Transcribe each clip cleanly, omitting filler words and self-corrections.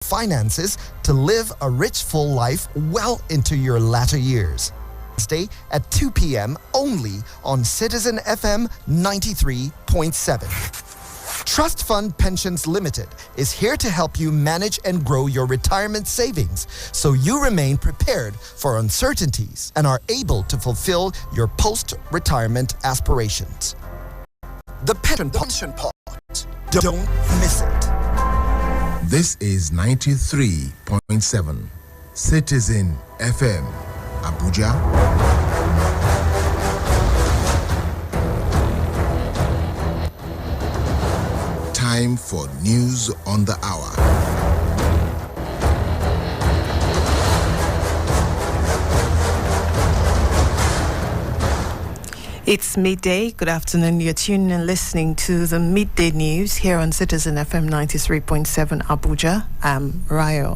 finances to live a rich, full life well into your latter years. Wednesday at 2 p.m. only on Citizen FM 93.7. Trust Fund Pensions Limited is here to help you manage and grow your retirement savings so you remain prepared for uncertainties and are able to fulfill your post-retirement aspirations. The Pension Pot. Don't miss it. This is 93.7 Citizen FM, Abuja. Time for news on the hour. It's midday. Good afternoon. You're tuning and listening to the midday news here on Citizen FM 93.7 Abuja. I'm Raya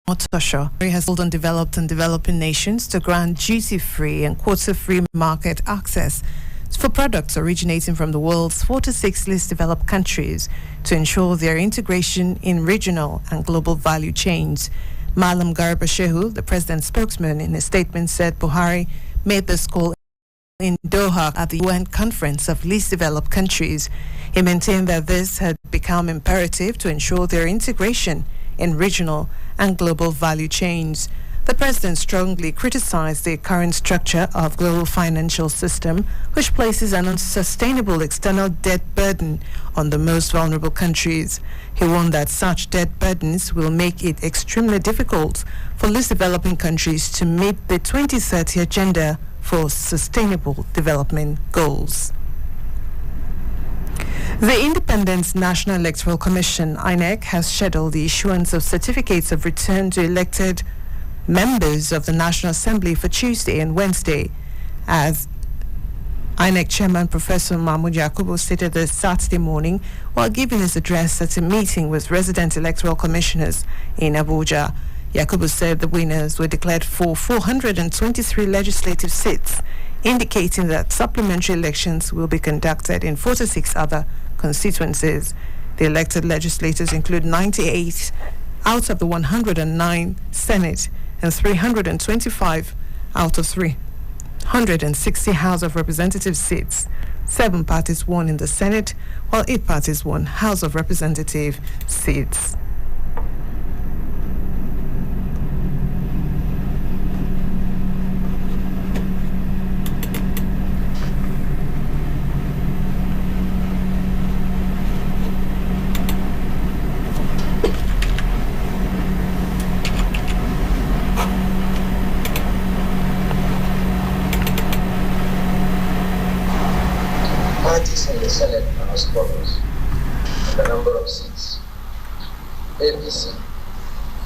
Omotosho. It has called on developed and developing nations to grant duty-free and quota-free market access for products originating from the world's 46 least developed countries to ensure their integration in regional and global value chains. Malam Garba Shehu, the president's spokesman, in a statement said Buhari made this call in Doha at the UN Conference of Least Developed Countries. He maintained that this had become imperative to ensure their integration in regional and global value chains. The president strongly criticized the current structure of global financial system, which places an unsustainable external debt burden on the most vulnerable countries. He warned that such debt burdens will make it extremely difficult for least developing countries to meet the 2030 Agenda for Sustainable Development Goals. The Independent National Electoral Commission, INEC, has scheduled the issuance of certificates of return to elected members of the National Assembly for Tuesday and Wednesday, as INEC Chairman Professor Mahmoud Yakubu stated this Saturday morning while giving his address at a meeting with resident electoral commissioners in Abuja. Yakubu said the winners were declared for 423 legislative seats, indicating that supplementary elections will be conducted in 46 other constituencies. The elected legislators include 98 out of the 109 Senate and 325 out of 360 House of Representatives seats. 7 parties won in the Senate, while 8 parties won House of Representative seats. Parties in the Senate are as follows. The number of seats: APC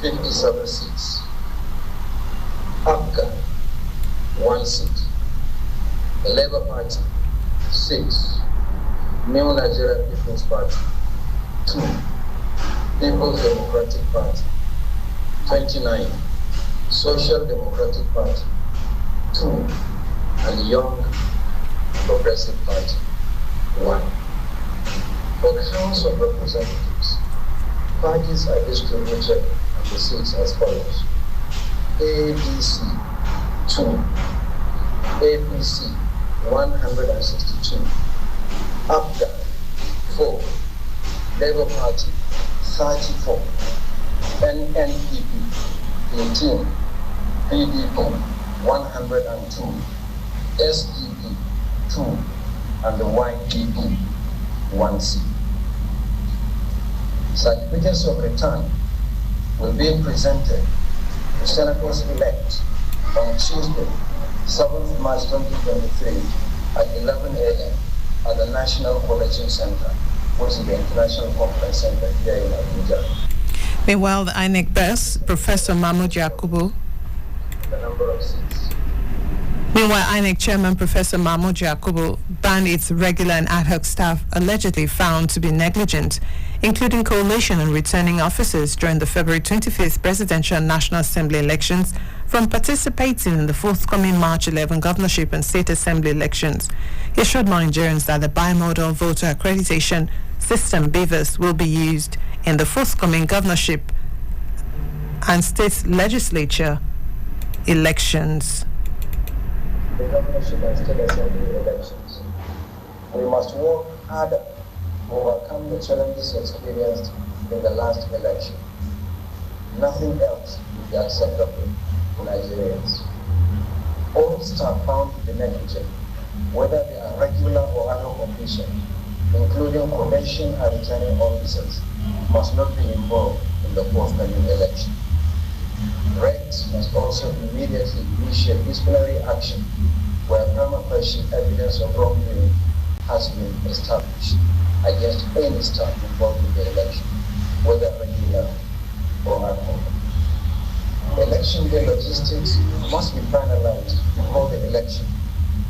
57 seats, APGA 1 seat, the Labour Party 6, New Nigerian People's Party 2, People's Democratic Party 29, Social Democratic Party 2, and Young Progressive Party 1. For the House of Representatives, parties are distributed on the seats as follows: ADC 2, APC 162, APGA 4, Labour Party 34, NNPP 18, PDP 102, SDP 2, and the YPP 1 seat. Certificates of return will be presented to senators-elect on Tuesday, 7th March 2023 at 11 a.m. at the National Collation Center, which is the International Conference Center here in Abuja. Meanwhile, the INEC boss, Professor Mahmoud Yakubu, The number of seats. Meanwhile, INEC Chairman Professor Mahmoud Yakubu banned its regular and ad hoc staff allegedly found to be negligent, including coalition and returning officers during the February 25th Presidential and National Assembly elections, from participating in the forthcoming March 11 governorship and state assembly elections. He assured Nigerians that the bimodal voter accreditation system, BVAS, will be used in the forthcoming governorship and state legislature elections. The governorship and state assembly elections. We must work harder to overcome the challenges experienced in the last election. Nothing else will be acceptable to Nigerians. All staff found to be negligent, whether they are regular or ad hoc officials, including probation and returning officers, must not be involved in the forthcoming election. Regs must also immediately initiate disciplinary action where prima facie evidence of wrongdoing has been established against any staff involved in the election, whether regular or ad hoc. Election day logistics must be finalized before the election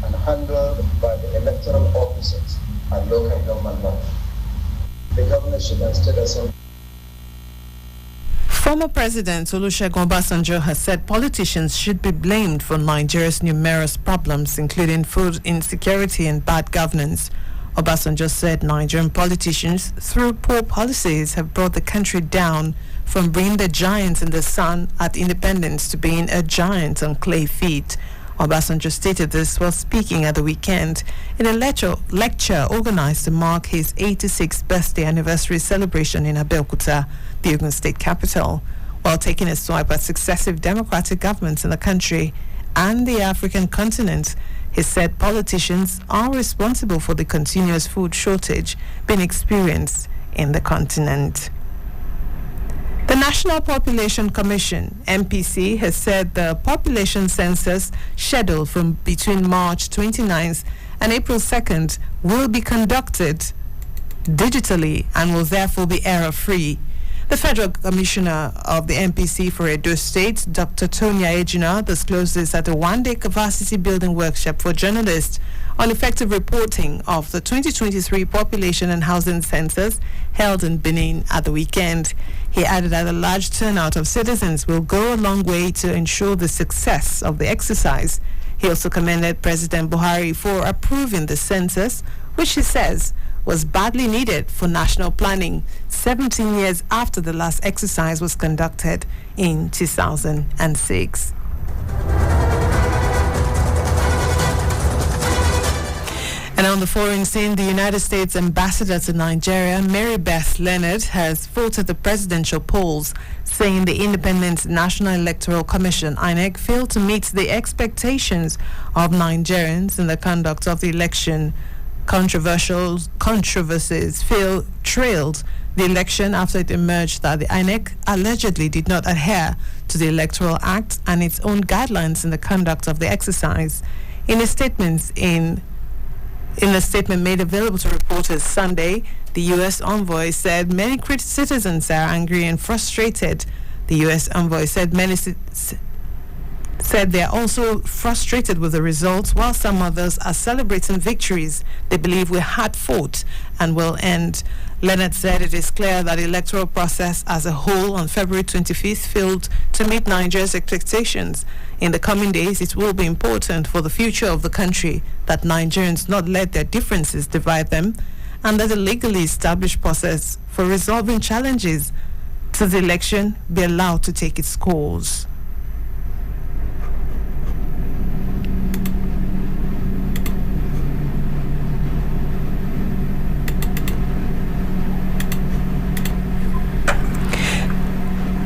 and handled by the electoral officers at local government level. The governorship and state assembly. Former President Olusegun Obasanjo has said politicians should be blamed for Nigeria's numerous problems, including food insecurity and bad governance. Obasanjo said Nigerian politicians, through poor policies, have brought the country down from being the giant in the sun at independence to being a giant on clay feet. Obasanjo stated this while speaking at the weekend in a lecture organized to mark his 86th birthday anniversary celebration in Abuja, the Ogun State capital, while taking a swipe at successive democratic governments in the country and the African continent. He said politicians are responsible for the continuous food shortage being experienced in the continent. The National Population Commission, NPC, has said the population census scheduled from between March 29th and April 2nd will be conducted digitally and will therefore be error-free. The Federal Commissioner of the NPC for Edo State, Dr. Tonya Ejina, disclosed this at a one-day capacity building workshop for journalists on effective reporting of the 2023 population and housing census held in Benin at the weekend. He added that a large turnout of citizens will go a long way to ensure the success of the exercise. He also commended President Buhari for approving the census, which he says was badly needed for national planning 17 years after the last exercise was conducted in 2006. And on the foreign scene, the United States ambassador to Nigeria, Mary Beth Leonard, has faulted the presidential polls, saying the Independent National Electoral Commission, INEC, failed to meet the expectations of Nigerians in the conduct of the election. Controversies trailed the election after it emerged that the INEC allegedly did not adhere to the Electoral Act and its own guidelines in the conduct of the exercise. In a statement made available to reporters Sunday, the U.S. envoy said many citizens are angry and frustrated. The U.S. envoy said they are also frustrated with the results, while some others are celebrating victories they believe were hard fought and will end. Leonard said it is clear that the electoral process as a whole on February 25th failed to meet Nigeria's expectations. In the coming days, it will be important for the future of the country that Nigerians not let their differences divide them, and that a legally established process for resolving challenges to the election be allowed to take its course.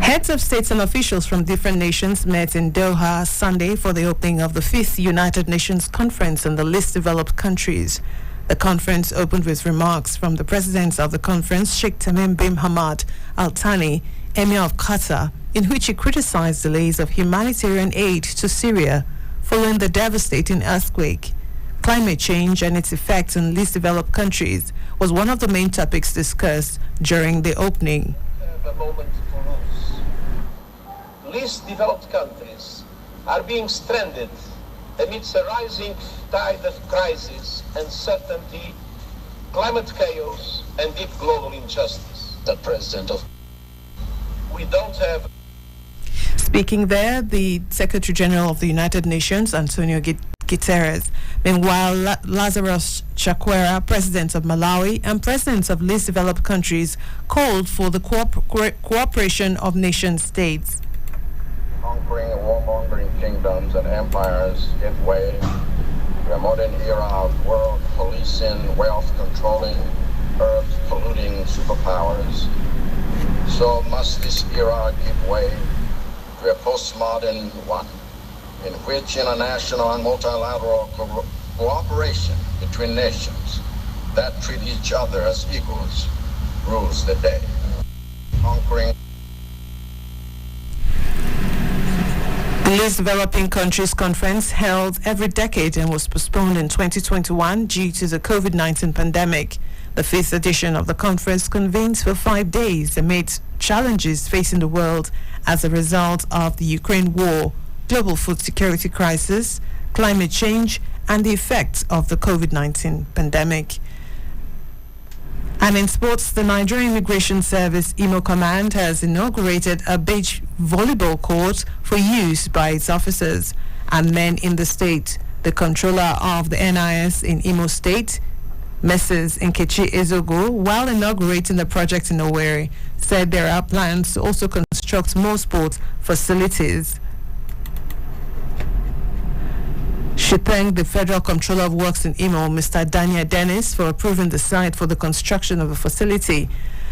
Heads of states and officials from different nations met in Doha Sunday for the opening of the 5th United Nations Conference on the least developed countries. The conference opened with remarks from the president of the conference, Sheikh Tamim bin Hamad Al Thani, Emir of Qatar, in which he criticized delays of humanitarian aid to Syria following the devastating earthquake. Climate change and its effects on least developed countries was one of the main topics discussed during the opening. Least developed countries are being stranded amidst a rising tide of crisis, uncertainty, climate chaos, and deep global injustice. The president of we don't have. Speaking there, the Secretary General of the United Nations, Antonio Guterres. Meanwhile, Lazarus Chakwera, president of Malawi and presidents of least developed countries, called for the cooperation of nation states. Conquering and warmongering kingdoms and empires give way to a modern era of world policing, wealth controlling, earth polluting superpowers. So must this era give way to a postmodern one, in which international and multilateral cooperation between nations that treat each other as equals rules the day. Conquering. The Least Developing Countries Conference, held every decade and was postponed in 2021 due to the COVID-19 pandemic. The fifth edition of the conference convenes for 5 days amid challenges facing the world as a result of the Ukraine war, global food security crisis, climate change, and the effects of the COVID-19 pandemic. And in sports, the Nigerian Immigration Service Imo Command has inaugurated a beach volleyball court for use by its officers and men in the state. The controller of the NIS in Imo State, Mrs. Nkechi Ezogo, while inaugurating the project in Owerri, said there are plans to also construct more sports facilities. She thanked the Federal Comptroller of Works in Imo, Mr. Daniel Dennis, for approving the site for the construction of the facility.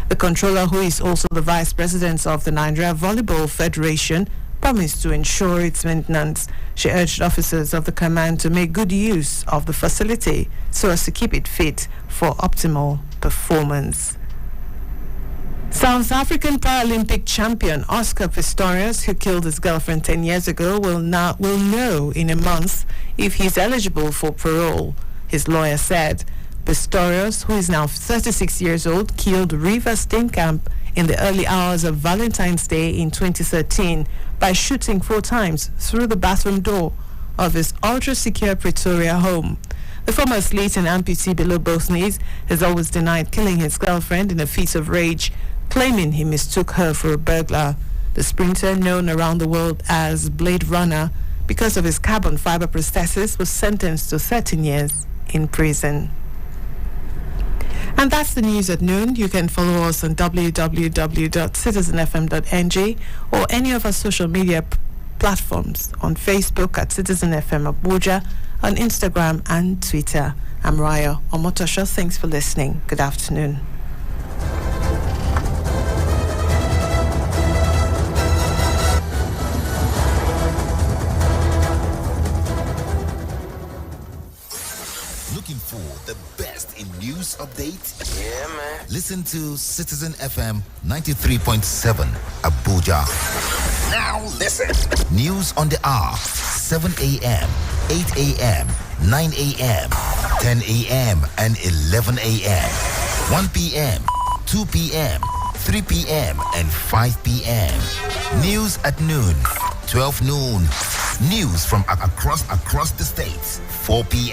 The Comptroller, who is also the Vice President of the Nigeria Volleyball Federation, promised to ensure its maintenance. She urged officers of the command to make good use of the facility so as to keep it fit for optimal performance. South African Paralympic champion Oscar Pistorius, who killed his girlfriend 10 years ago, will know in a month if he's eligible for parole, his lawyer said. Pistorius, who is now 36 years old, killed Riva Steenkamp in the early hours of Valentine's Day in 2013 by shooting 4 times through the bathroom door of his ultra-secure Pretoria home. The former athlete and amputee below both knees has always denied killing his girlfriend in a fit of rage, claiming he mistook her for a burglar. The sprinter, known around the world as Blade Runner because of his carbon fiber prosthesis, was sentenced to 13 years in prison. And that's the news at noon. You can follow us on www.citizenfm.ng or any of our social media platforms, on Facebook at Citizen FM Abuja, on Instagram and Twitter. I'm Raya Omotosho. Thanks for listening. Good afternoon. Looking for the best in news updates? Yeah, man. Listen to Citizen FM 93.7 Abuja. Now listen. News on the hour, 7 a.m., 8 a.m., 9 a.m., 10 a.m., and 11 a.m., 1 p.m., 2 p.m., 3 p.m., and 5 p.m. News at noon, 12 noon. News from across the states, 4 p.m.